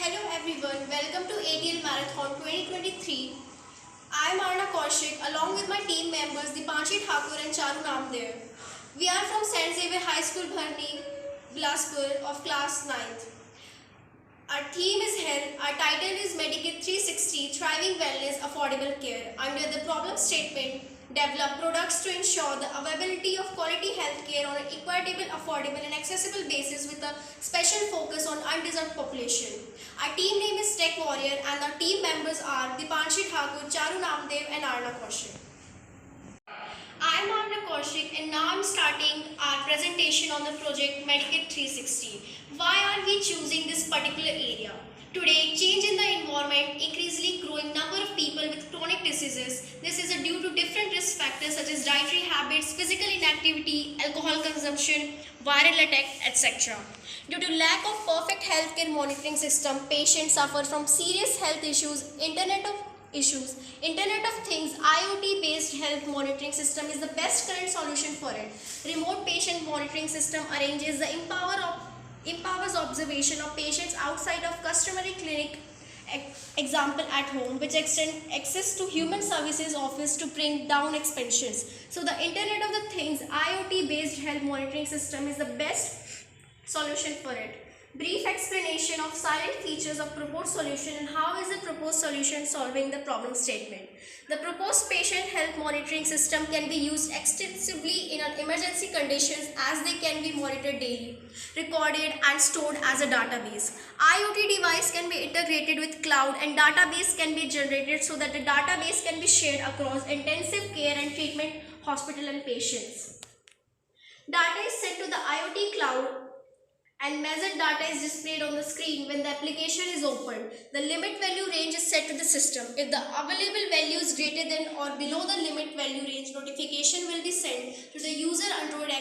Hello everyone, welcome to ATL Marathon 2023. I am Arna Kaushik along with my team members Dipanshi Thakur and Charu Namdev. We are from St. Xavier High School Bharni, Bilaspur of class 9th. Our theme is health. Our title is Medikit 360 Thriving Wellness Affordable Care. Under the problem statement, develop products to ensure the availability of quality health care on an equitable, affordable and accessible basis with a special focus on undeserved population. Our team name is Tech Warrior and our team members are Dipanshi Thakur, Charu Namdev and Arna Kaushik. I am Arna Kaushik and now I am starting our presentation on the project Medikit 360. Why are we choosing this particular area? Today, change in the environment, increasingly growing number of people with chronic diseases. This is due to different risk factors such as dietary habits, physical inactivity, alcohol consumption, viral attack, etc. Due to lack of perfect healthcare monitoring system, patients suffer from serious health issues, Internet of Things, IoT based health monitoring system is the best current solution for it. Remote patient monitoring system arranges the empowers observation of patients outside of customary clinic, example at home, which extend access to human services office to bring down expenses. So the Internet of the Things, IoT based health monitoring system is the best solution for it. Brief explanation of silent features of proposed solution and how is the proposed solution solving the problem statement. The proposed patient health monitoring system can be used extensively in an emergency conditions as they can be monitored daily, recorded and stored as a database. IoT device can be integrated with cloud and database can be generated so that the database can be shared across intensive care and treatment hospital and patients. Data is sent to the IoT cloud and measured data is displayed on the screen when the application is opened. The limit value range is set to the system. If the available value is greater than or below the limit value range, notification will be sent to the user Android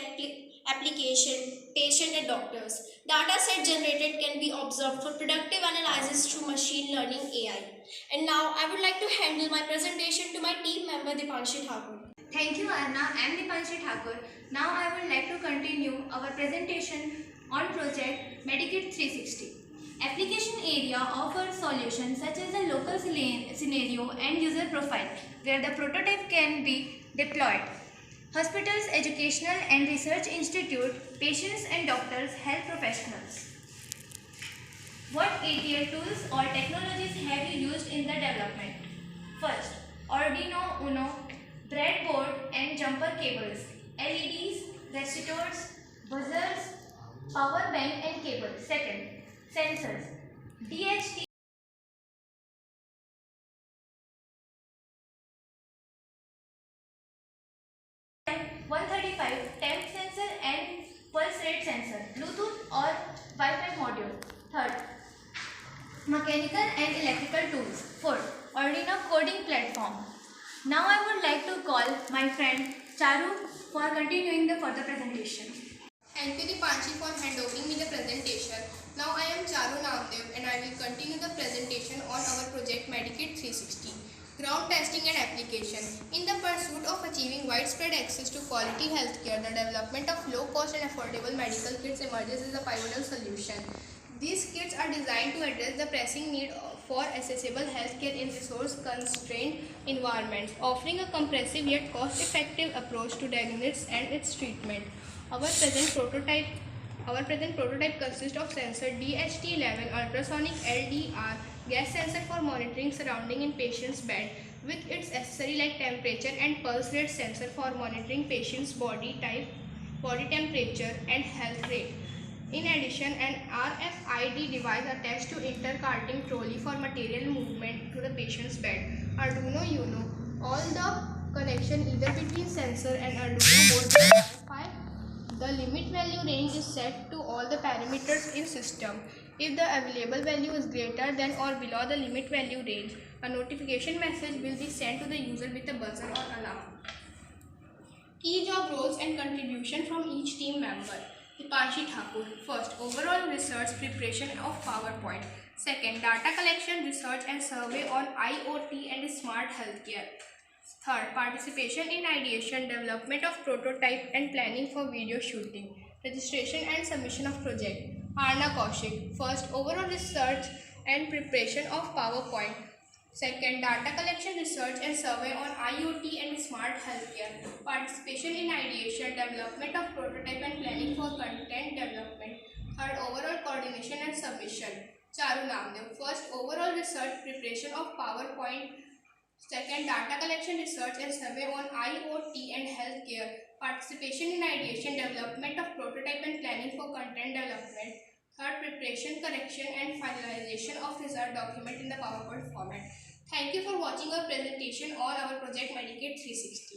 application, patient and doctors. Data set generated can be observed for productive analysis through machine learning AI. And now I would like to handle my presentation to my team member Dipanshi Thakur. Thank you Arna, I am Dipanshi Thakur. Now I would like to continue our presentation on project Medikit 360. Application area offers solutions such as a local scenario and user profile where the prototype can be deployed. Hospitals, educational and research institute, patients and doctors, health professionals. What ATL tools or technologies have you used in the development? First, Arduino Uno, breadboard and jumper cables, LEDs, resistors, buzzers, power bank and cable. Second, sensors, DHT, M135 temp sensor and pulse rate sensor, Bluetooth or Wi-Fi module. Third, mechanical and electrical tools. Fourth, Arduino coding platform. Now I would like to call my friend Charu for continuing the further presentation. Thank you Dipanshi for handovering me the presentation. Now I am Charu Namdev and I will continue the presentation on our project Medikit 360. Ground testing and application. In the pursuit of achieving widespread access to quality healthcare, the development of low-cost and affordable medical kits emerges as a pivotal solution. These kits are designed to address the pressing need for accessible healthcare in resource-constrained environments, offering a comprehensive yet cost-effective approach to diagnosis and its treatment. Our present prototype consists of sensor DHT11 ultrasonic LDR gas sensor for monitoring surrounding in patient's bed with its accessory like temperature and pulse rate sensor for monitoring patient's body type, body temperature and health rate. In addition, an RFID device attached to intercarting trolley for material movement to the patient's bed. Arduino Uno. All the connection either between sensor and Arduino board verify the limit value range is set to all the parameters in system. If the available value is greater than or below the limit value range, a notification message will be sent to the user with a buzzer or alarm. Key job roles and contribution from each team member. Dipanshi Thakur. First, overall research preparation of PowerPoint. Second, data collection, research and survey on IoT and smart healthcare. Third, participation in ideation, development of prototype and planning for video shooting. Registration and submission of project. Arna Kaushik. First, overall research and preparation of PowerPoint. Second, data collection, research and survey on IoT and smart healthcare. Participation in ideation, development of prototype and planning for content development. Third, overall coordination and submission. Charu Namdev. First, overall research preparation of PowerPoint. Second, data collection, research and survey on IoT and healthcare. Participation in ideation, development of prototype and planning for content development. Third, preparation, correction and finalization of result document in the PowerPoint format. Thank you for watching our presentation on our project Medicate 360.